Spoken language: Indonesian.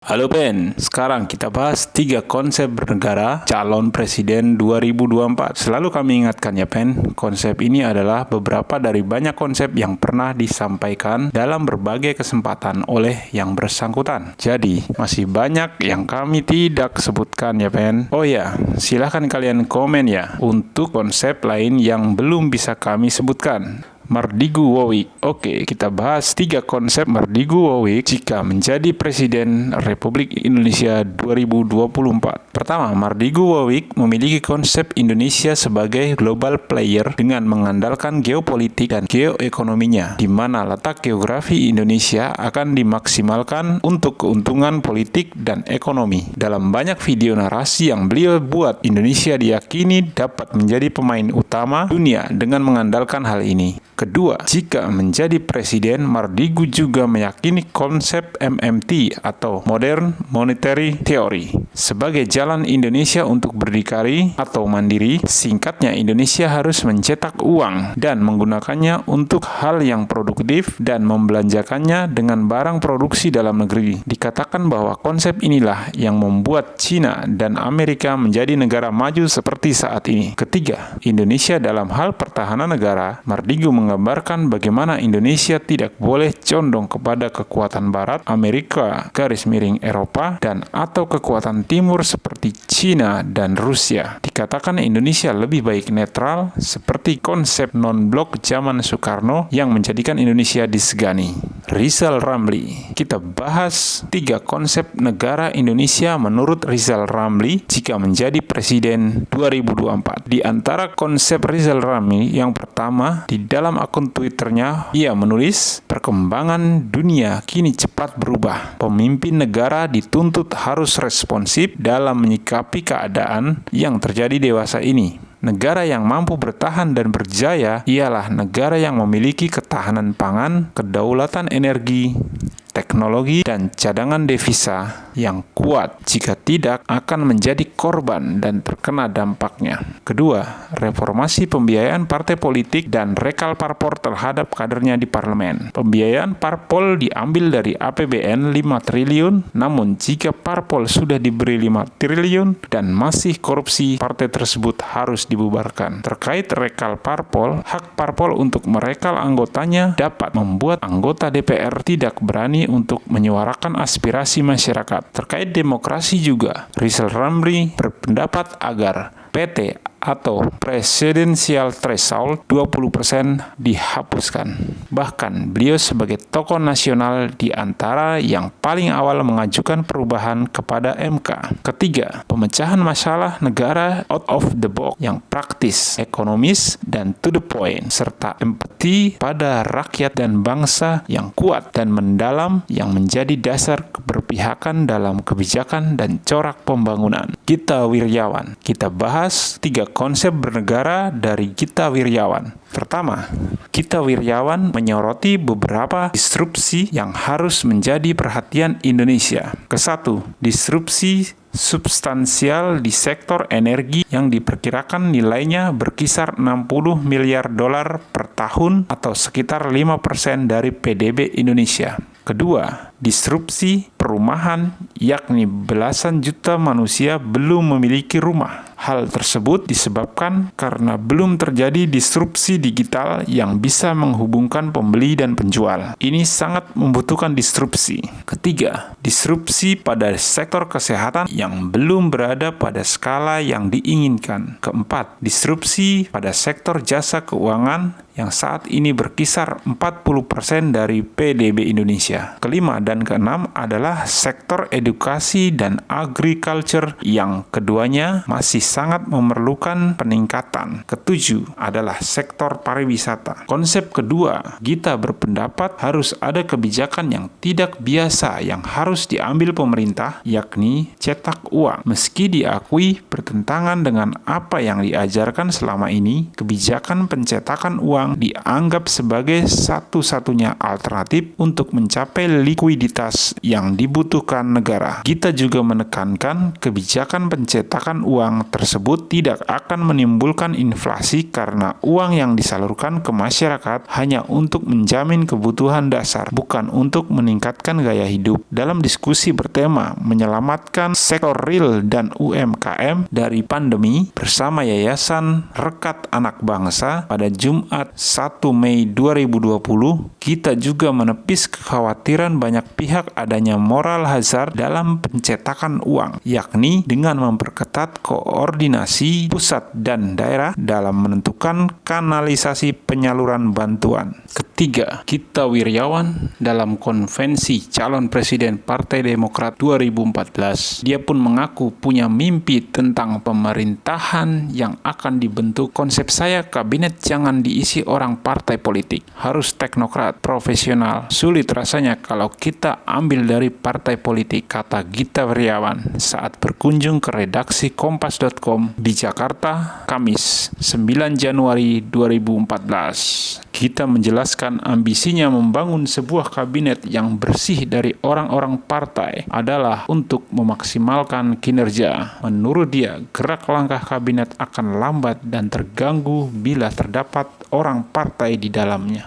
Halo Ben, sekarang kita bahas 3 konsep bernegara calon presiden 2024. Selalu kami ingatkan ya Ben, konsep ini adalah beberapa dari banyak konsep yang pernah disampaikan dalam berbagai kesempatan oleh yang bersangkutan. Jadi, masih banyak yang kami tidak sebutkan ya Ben. Oh ya, silahkan kalian komen ya untuk konsep lain yang belum bisa kami sebutkan. Mardigu Wowik. Oke, kita bahas 3 konsep Mardigu Wowik jika menjadi Presiden Republik Indonesia 2024. Pertama, Mardigu Wowik memiliki konsep Indonesia sebagai global player dengan mengandalkan geopolitik dan geoekonominya, di mana letak geografi Indonesia akan dimaksimalkan untuk keuntungan politik dan ekonomi. Dalam banyak video narasi yang beliau buat, Indonesia diyakini dapat menjadi pemain utama dunia dengan mengandalkan hal ini. Kedua, jika menjadi presiden, Mardigu juga meyakini konsep MMT atau Modern Monetary Theory sebagai jalan Indonesia untuk berdikari atau mandiri. Singkatnya, Indonesia harus mencetak uang dan menggunakannya untuk hal yang produktif dan membelanjakannya dengan barang produksi dalam negeri. Dikatakan bahwa konsep inilah yang membuat Cina dan Amerika menjadi negara maju seperti saat ini. Ketiga, Indonesia dalam hal pertahanan negara, Mardigu menggambarkan bagaimana Indonesia tidak boleh condong kepada kekuatan Barat, Amerika, Eropa, dan atau kekuatan Timur seperti Cina dan Rusia. Dikatakan Indonesia lebih baik netral seperti konsep non-blok zaman Soekarno yang menjadikan Indonesia disegani. Rizal Ramli. Kita bahas 3 konsep negara Indonesia menurut Rizal Ramli jika menjadi presiden 2024. Di antara konsep Rizal Ramli yang pertama, di dalam akun Twitternya, ia menulis, perkembangan dunia kini cepat berubah. Pemimpin negara dituntut harus responsif dalam menyikapi keadaan yang terjadi dewasa ini. Negara yang mampu bertahan dan berjaya ialah negara yang memiliki ketahanan pangan, kedaulatan energi, teknologi, dan cadangan devisa yang kuat. Jika tidak, akan menjadi korban dan terkena dampaknya. Kedua, reformasi pembiayaan partai politik dan rekal parpol terhadap kadernya di parlemen. Pembiayaan parpol diambil dari APBN 5 triliun, namun jika parpol sudah diberi 5 triliun dan masih korupsi, partai tersebut harus dibubarkan. Terkait rekal parpol, hak parpol untuk merekal anggotanya dapat membuat anggota DPR tidak berani untuk menyuarakan aspirasi masyarakat. Terkait demokrasi juga, Rizal Ramli berpendapat agar PT atau Presidential Threshold 20% dihapuskan. Bahkan beliau sebagai tokoh nasional di antara yang paling awal mengajukan perubahan kepada MK. Ketiga, pemecahan masalah negara out of the box yang praktis, ekonomis, dan to the point, serta empati pada rakyat dan bangsa yang kuat dan mendalam yang menjadi dasar keberpihakan dalam kebijakan dan corak pembangunan. Gita Wirjawan. Kita bahas 3 konsep bernegara dari Gita Wirjawan. Pertama, Gita Wirjawan menyoroti beberapa disrupsi yang harus menjadi perhatian Indonesia. Kesatu, disrupsi substansial di sektor energi yang diperkirakan nilainya berkisar 60 miliar dolar per tahun atau sekitar 5% dari PDB Indonesia. Kedua, disrupsi perumahan, yakni belasan juta manusia belum memiliki rumah. Hal tersebut disebabkan karena belum terjadi disrupsi digital yang bisa menghubungkan pembeli dan penjual. Ini sangat membutuhkan disrupsi. Ketiga, disrupsi pada sektor kesehatan yang belum berada pada skala yang diinginkan. Keempat, disrupsi pada sektor jasa keuangan yang saat ini berkisar 40% dari PDB Indonesia. Kelima dan keenam adalah sektor edukasi dan agriculture yang keduanya masih sangat memerlukan peningkatan. Ketujuh adalah sektor pariwisata. Konsep kedua, Gita berpendapat harus ada kebijakan yang tidak biasa yang harus diambil pemerintah, yakni cetak uang. Meski diakui bertentangan dengan apa yang diajarkan selama ini, kebijakan pencetakan uang dianggap sebagai satu-satunya alternatif untuk mencapai likuiditas yang dibutuhkan negara. Gita juga menekankan kebijakan pencetakan uang tersebut tidak akan menimbulkan inflasi karena uang yang disalurkan ke masyarakat hanya untuk menjamin kebutuhan dasar, bukan untuk meningkatkan gaya hidup. Dalam diskusi bertema menyelamatkan sektor real dan UMKM dari pandemi bersama Yayasan Rekat Anak Bangsa pada Jumat 1 Mei 2020, kita juga menepis kekhawatiran banyak pihak adanya moral hazard dalam pencetakan uang, yakni dengan memperketat koordinasi pusat dan daerah dalam menentukan kanalisasi penyaluran bantuan. Ketiga, Gita Wirjawan dalam konvensi calon presiden Partai Demokrat 2014, dia pun mengaku punya mimpi tentang pemerintahan yang akan dibentuk. Konsep saya, kabinet jangan diisi orang partai politik, harus teknokrat, profesional. Sulit rasanya kalau kita ambil dari partai politik, kata Gita Wirjawan saat berkunjung ke redaksi Kompas.com di Jakarta, Kamis 9 Januari 2014. Gita menjelaskan ambisinya membangun sebuah kabinet yang bersih dari orang-orang partai adalah untuk memaksimalkan kinerja. Menurut dia, gerak langkah kabinet akan lambat dan terganggu bila terdapat orang partai di dalamnya.